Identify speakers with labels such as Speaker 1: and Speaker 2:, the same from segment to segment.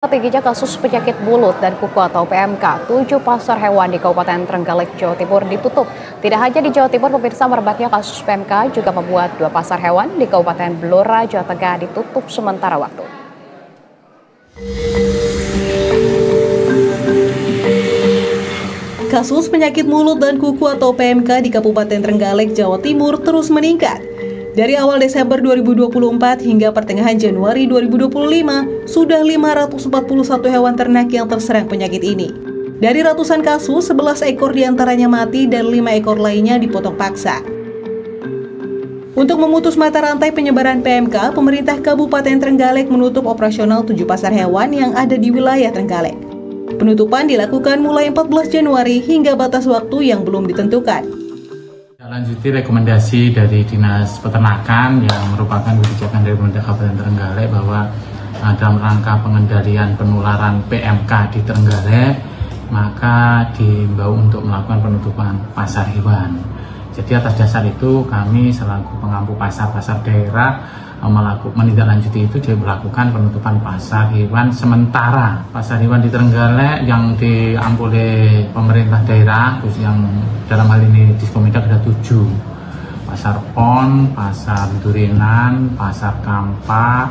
Speaker 1: Tingginya kasus penyakit mulut dan kuku atau PMK, 7 pasar hewan di Kabupaten Trenggalek, Jawa Timur ditutup. Tidak hanya di Jawa Timur, pemirsa, merebaknya kasus PMK juga membuat 2 pasar hewan di Kabupaten Blora, Jawa Tengah ditutup sementara waktu.
Speaker 2: Kasus penyakit mulut dan kuku atau PMK di Kabupaten Trenggalek, Jawa Timur terus meningkat. Dari awal Desember 2024 hingga pertengahan Januari 2025, sudah 541 hewan ternak yang terserang penyakit ini. Dari ratusan kasus, 11 ekor diantaranya mati dan 5 ekor lainnya dipotong paksa. Untuk memutus mata rantai penyebaran PMK, pemerintah Kabupaten Trenggalek menutup operasional 7 pasar hewan yang ada di wilayah Trenggalek. Penutupan dilakukan mulai 14 Januari hingga batas waktu yang belum ditentukan.
Speaker 3: Lanjuti rekomendasi dari Dinas Peternakan yang merupakan kebijakan dari pemerintah Kabupaten Trenggalek bahwa dalam rangka pengendalian penularan PMK di Trenggalek, maka diimbau untuk melakukan penutupan pasar hewan. Jadi atas dasar itu kami selaku pengampu pasar-pasar daerah menindaklanjuti itu, diberlakukan penutupan pasar hewan sementara. Pasar hewan di Trenggalek yang diampu oleh pemerintah daerah, khusus yang dalam hal ini Diskomindak ada 7. Pasar Pon, Pasar Durinan, Pasar Kampa,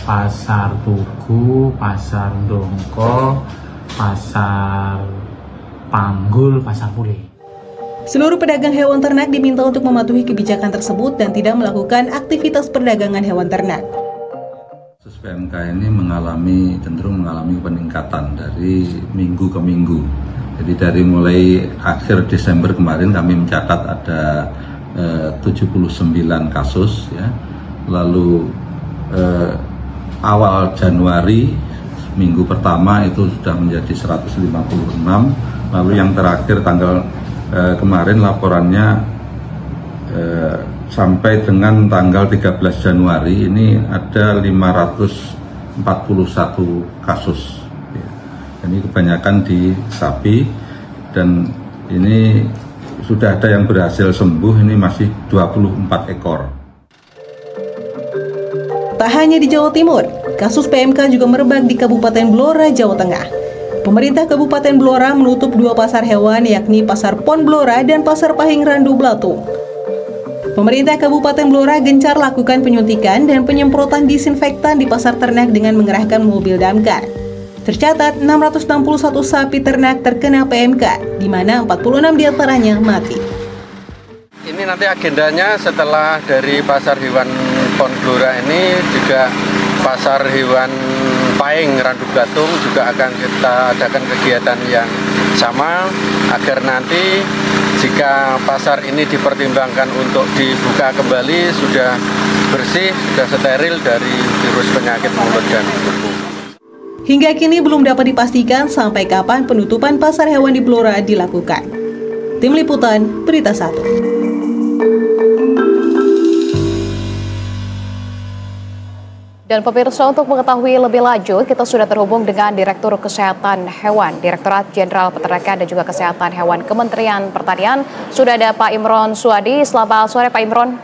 Speaker 3: Pasar Tugu, Pasar Dongko, Pasar Panggul, Pasar Pule.
Speaker 2: Seluruh pedagang hewan ternak diminta untuk mematuhi kebijakan tersebut dan tidak melakukan aktivitas perdagangan hewan ternak.
Speaker 4: Kasus PMK ini cenderung mengalami peningkatan dari minggu ke minggu. Jadi dari mulai akhir Desember kemarin kami mencatat ada 79 kasus, ya. Lalu awal Januari minggu pertama itu sudah menjadi 156. Lalu yang terakhir kemarin laporannya sampai dengan tanggal 13 Januari ini ada 541 kasus. Ini kebanyakan di sapi dan ini sudah ada yang berhasil sembuh, ini masih 24 ekor.
Speaker 2: Tak hanya di Jawa Timur, kasus PMK juga merebak di Kabupaten Blora, Jawa Tengah. Pemerintah Kabupaten Blora menutup 2 pasar hewan, yakni Pasar Pon Blora dan Pasar Pahing Randu Blatung. Pemerintah Kabupaten Blora gencar lakukan penyuntikan dan penyemprotan disinfektan di pasar ternak dengan mengerahkan mobil damkar. Tercatat 661 sapi ternak terkena PMK, di mana 46 diantaranya mati.
Speaker 5: Ini nanti agendanya setelah dari Pasar Hewan Pon Blora ini juga Pasar Hewan Pahing Randu Blatung juga akan kita adakan kegiatan yang sama agar nanti jika pasar ini dipertimbangkan untuk dibuka kembali sudah bersih, sudah steril dari virus penyakit mulut dan kuku.
Speaker 2: Hingga kini belum dapat dipastikan sampai kapan penutupan pasar hewan di Blora dilakukan. Tim Liputan, Berita 1.
Speaker 1: Dan pemirsa, untuk mengetahui lebih lanjut, kita sudah terhubung dengan Direktur Kesehatan Hewan, Direktorat Jenderal Peternakan dan juga Kesehatan Hewan Kementerian Pertanian. Sudah ada Pak Imron Suwadi. Selamat sore, Pak Imron.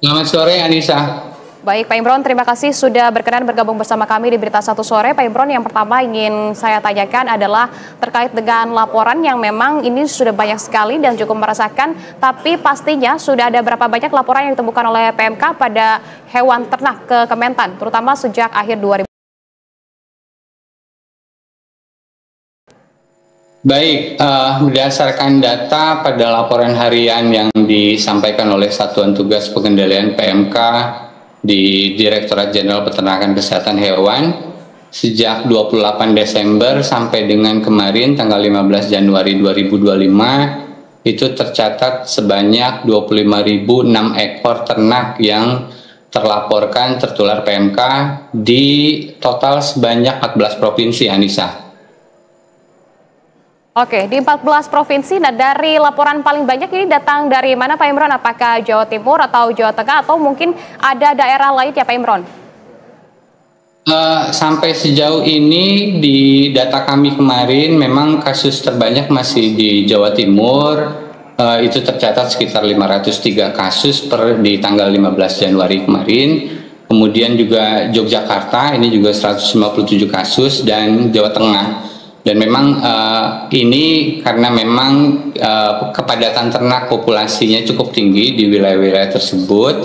Speaker 6: Selamat sore, Anissa.
Speaker 1: Baik, Pak Imron, terima kasih sudah berkenan bergabung bersama kami di Berita 1 Sore. Pak Imron, yang pertama ingin saya tanyakan adalah terkait dengan laporan yang memang ini sudah banyak sekali dan cukup meresahkan, tapi pastinya sudah ada berapa banyak laporan yang ditemukan oleh PMK pada hewan ternak ke Kementan, terutama sejak akhir 2000.
Speaker 6: Baik, berdasarkan data pada laporan harian yang disampaikan oleh Satuan Tugas Pengendalian PMK di Direktorat Jenderal Peternakan Kesehatan Hewan, sejak 28 Desember sampai dengan kemarin tanggal 15 Januari 2025 itu tercatat sebanyak 25.006 ekor ternak yang terlaporkan tertular PMK di total sebanyak 14 provinsi, Anissa.
Speaker 1: Oke, di 14 provinsi. Nah, dari laporan paling banyak ini datang dari mana, Pak Imron? Apakah Jawa Timur atau Jawa Tengah atau mungkin ada daerah lain ya, Pak Imron?
Speaker 6: Sampai sejauh ini di data kami kemarin memang kasus terbanyak masih di Jawa Timur. Itu tercatat sekitar 503 kasus di tanggal 15 Januari kemarin. kemudian juga Yogyakarta ini juga 157 kasus, dan Jawa Tengah. Dan memang ini karena memang kepadatan ternak populasinya cukup tinggi di wilayah-wilayah tersebut,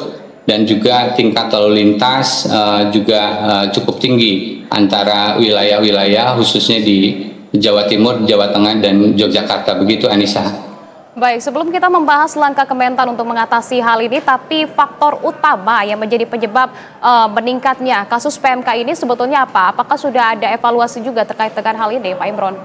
Speaker 6: dan juga tingkat lalu lintas juga cukup tinggi antara wilayah-wilayah khususnya di Jawa Timur, Jawa Tengah, dan Yogyakarta. Begitu, Anissa.
Speaker 1: Baik, sebelum kita membahas langkah Kementan untuk mengatasi hal ini, tapi faktor utama yang menjadi penyebab meningkatnya kasus PMK ini sebetulnya apa? Apakah sudah ada evaluasi juga terkait dengan hal ini, Pak Imron?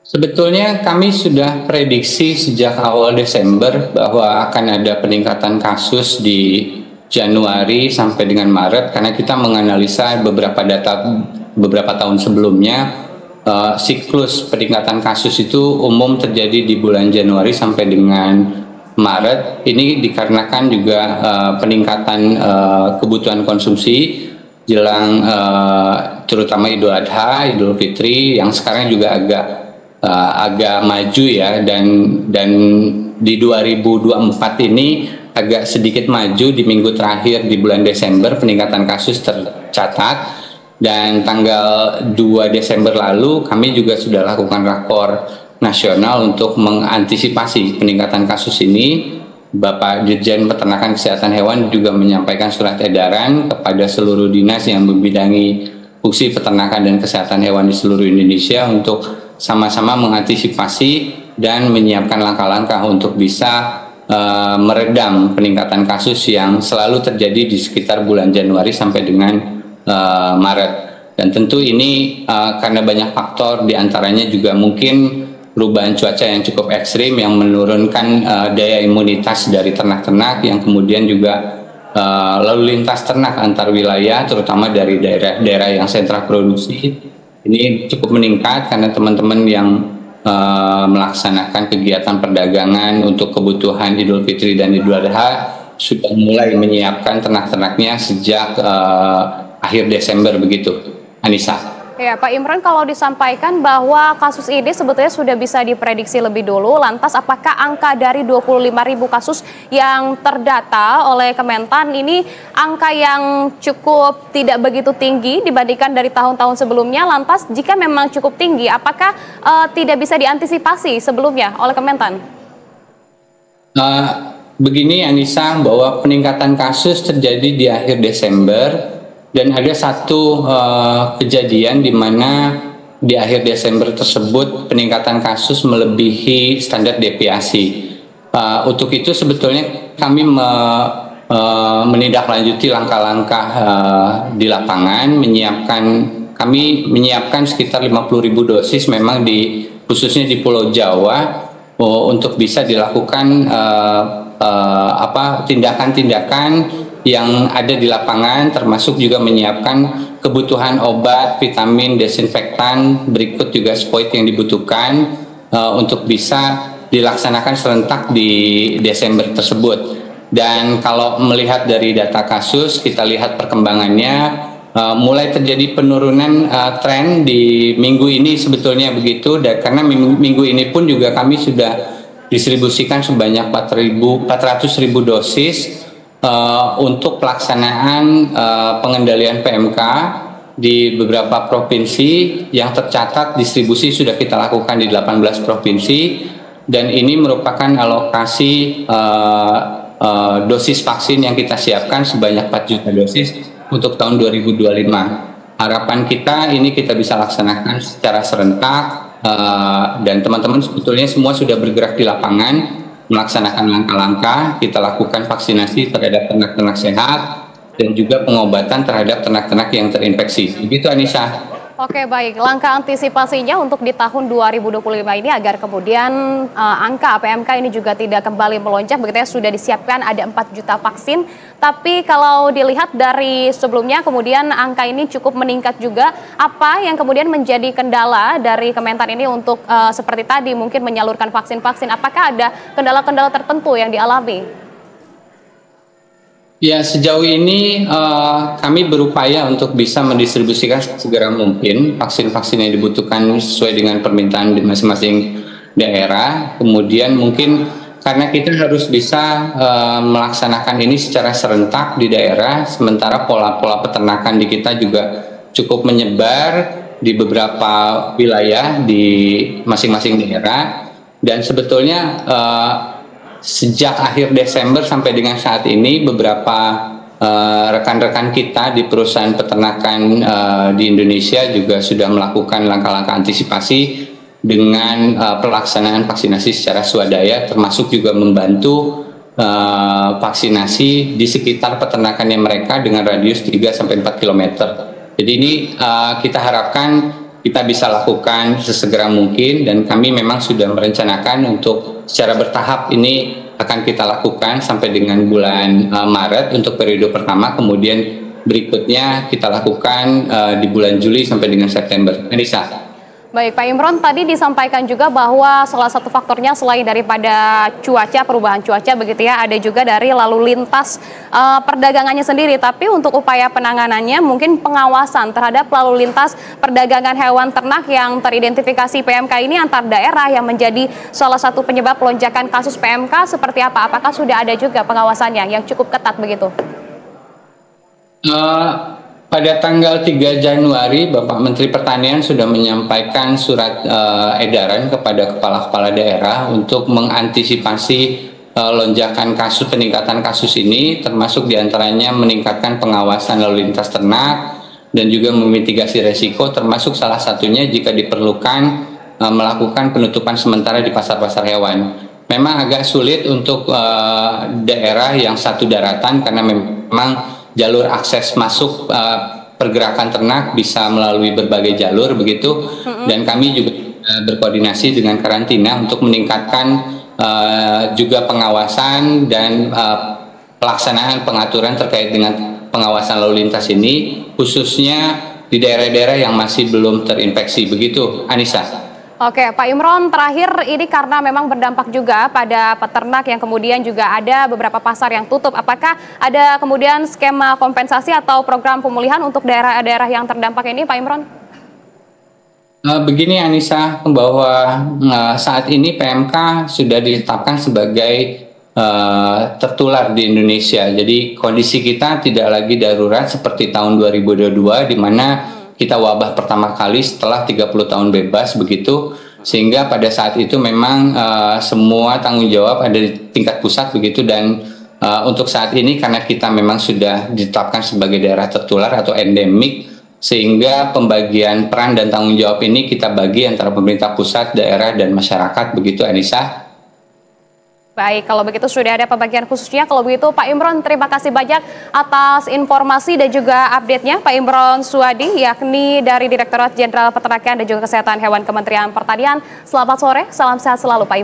Speaker 6: Sebetulnya kami sudah prediksi sejak awal Desember bahwa akan ada peningkatan kasus di Januari sampai dengan Maret, karena kita menganalisa beberapa data beberapa tahun sebelumnya. Siklus peningkatan kasus itu umum terjadi di bulan Januari sampai dengan Maret. Ini dikarenakan juga peningkatan kebutuhan konsumsi jelang terutama Idul Adha, Idul Fitri yang sekarang juga agak maju ya, dan di 2024 ini agak sedikit maju di minggu terakhir di bulan Desember peningkatan kasus tercatat. Dan tanggal 2 Desember lalu kami juga sudah lakukan rakor nasional untuk mengantisipasi peningkatan kasus ini. Bapak Dirjen Peternakan Kesehatan Hewan juga menyampaikan surat edaran kepada seluruh dinas yang membidangi fungsi peternakan dan kesehatan hewan di seluruh Indonesia untuk sama-sama mengantisipasi dan menyiapkan langkah-langkah untuk bisa meredam peningkatan kasus yang selalu terjadi di sekitar bulan Januari sampai dengan Maret. Dan tentu ini karena banyak faktor, diantaranya juga mungkin perubahan cuaca yang cukup ekstrim yang menurunkan daya imunitas dari ternak-ternak, yang kemudian juga lalu lintas ternak antar wilayah, terutama dari daerah-daerah yang sentra produksi ini cukup meningkat karena teman-teman yang melaksanakan kegiatan perdagangan untuk kebutuhan Idul Fitri dan Idul Adha sudah mulai menyiapkan ternak-ternaknya sejak akhir Desember, begitu, Anissa.
Speaker 1: Ya, Pak Imron, kalau disampaikan bahwa kasus ini sebetulnya sudah bisa diprediksi lebih dulu, lantas apakah angka dari 25.000 kasus yang terdata oleh Kementan ini angka yang cukup tidak begitu tinggi dibandingkan dari tahun-tahun sebelumnya? Lantas jika memang cukup tinggi, apakah tidak bisa diantisipasi sebelumnya oleh Kementan?
Speaker 6: Begini, Anissa, bahwa peningkatan kasus terjadi di akhir Desember. Dan ada satu kejadian di mana di akhir Desember tersebut peningkatan kasus melebihi standar deviasi. Untuk itu sebetulnya kami menindaklanjuti langkah-langkah di lapangan, kami menyiapkan sekitar 50.000 dosis memang khususnya di Pulau Jawa untuk bisa dilakukan tindakan-tindakan yang ada di lapangan, termasuk juga menyiapkan kebutuhan obat, vitamin, desinfektan, berikut juga spoit yang dibutuhkan untuk bisa dilaksanakan serentak di Desember tersebut. Dan kalau melihat dari data kasus, kita lihat perkembangannya mulai terjadi penurunan tren di minggu ini sebetulnya begitu, dan karena minggu ini pun juga kami sudah distribusikan sebanyak 400.000 dosis untuk pelaksanaan pengendalian PMK di beberapa provinsi yang tercatat distribusi sudah kita lakukan di 18 provinsi, dan ini merupakan alokasi dosis vaksin yang kita siapkan sebanyak 4 juta dosis untuk tahun 2025. Harapan kita ini kita bisa laksanakan secara serentak, dan teman-teman sebetulnya semua sudah bergerak di lapangan melaksanakan langkah-langkah. Kita lakukan vaksinasi terhadap ternak-ternak sehat dan juga pengobatan terhadap ternak-ternak yang terinfeksi. Begitu, Anissa.
Speaker 1: Oke, baik. Langkah antisipasinya untuk di tahun 2025 ini agar kemudian angka PMK ini juga tidak kembali melonjak, begitu ya, sudah disiapkan ada 4 juta vaksin. Tapi kalau dilihat dari sebelumnya kemudian angka ini cukup meningkat juga. Apa yang kemudian menjadi kendala dari Kementan ini untuk seperti tadi mungkin menyalurkan vaksin-vaksin? Apakah ada kendala-kendala tertentu yang dialami?
Speaker 6: Ya, sejauh ini kami berupaya untuk bisa mendistribusikan segera mungkin vaksin-vaksin yang dibutuhkan sesuai dengan permintaan di masing-masing daerah. Kemudian mungkin karena kita harus bisa melaksanakan ini secara serentak di daerah, sementara pola-pola peternakan di kita juga cukup menyebar di beberapa wilayah di masing-masing daerah. Dan sebetulnya sejak akhir Desember sampai dengan saat ini beberapa rekan-rekan kita di perusahaan peternakan di Indonesia juga sudah melakukan langkah-langkah antisipasi dengan pelaksanaan vaksinasi secara swadaya, termasuk juga membantu vaksinasi di sekitar peternakannya mereka dengan radius 3-4 km. Jadi ini kita harapkan kita bisa lakukan sesegera mungkin, dan kami memang sudah merencanakan untuk secara bertahap ini akan kita lakukan sampai dengan bulan Maret untuk periode pertama, kemudian berikutnya kita lakukan di bulan Juli sampai dengan September. Anissa.
Speaker 1: Baik, Pak Imron, tadi disampaikan juga bahwa salah satu faktornya selain daripada cuaca, perubahan cuaca begitu ya, ada juga dari lalu lintas perdagangannya sendiri. Tapi untuk upaya penanganannya mungkin pengawasan terhadap lalu lintas perdagangan hewan ternak yang teridentifikasi PMK ini antar daerah yang menjadi salah satu penyebab lonjakan kasus PMK seperti apa? Apakah sudah ada juga pengawasannya yang cukup ketat begitu?
Speaker 6: Pada tanggal 3 Januari, Bapak Menteri Pertanian sudah menyampaikan surat edaran kepada kepala-kepala daerah untuk mengantisipasi lonjakan kasus, peningkatan kasus ini, termasuk diantaranya meningkatkan pengawasan lalu lintas ternak dan juga memitigasi resiko, termasuk salah satunya jika diperlukan melakukan penutupan sementara di pasar-pasar hewan. Memang agak sulit untuk daerah yang satu daratan karena memang jalur akses masuk pergerakan ternak bisa melalui berbagai jalur begitu, dan kami juga berkoordinasi dengan karantina untuk meningkatkan juga pengawasan dan pelaksanaan pengaturan terkait dengan pengawasan lalu lintas ini, khususnya di daerah-daerah yang masih belum terinfeksi begitu, Anissa.
Speaker 1: Oke, Pak Imron, terakhir ini karena memang berdampak juga pada peternak yang kemudian juga ada beberapa pasar yang tutup. Apakah ada kemudian skema kompensasi atau program pemulihan untuk daerah-daerah yang terdampak ini, Pak Imron?
Speaker 6: Begini Anissa, bahwa saat ini PMK sudah ditetapkan sebagai tertular di Indonesia. Jadi kondisi kita tidak lagi darurat seperti tahun 2022 di mana kita wabah pertama kali setelah 30 tahun bebas begitu, sehingga pada saat itu memang semua tanggung jawab ada di tingkat pusat begitu, dan untuk saat ini karena kita memang sudah ditetapkan sebagai daerah tertular atau endemik, sehingga pembagian peran dan tanggung jawab ini kita bagi antara pemerintah pusat, daerah, dan masyarakat begitu, Anissa.
Speaker 1: Baik, kalau begitu sudah ada pembagian khususnya. Kalau begitu Pak Imron, terima kasih banyak atas informasi dan juga update-nya. Pak Imron Suwadi, yakni dari Direktorat Jenderal Peternakan dan juga Kesehatan Hewan Kementerian Pertanian. Selamat sore, salam sehat selalu Pak Imron.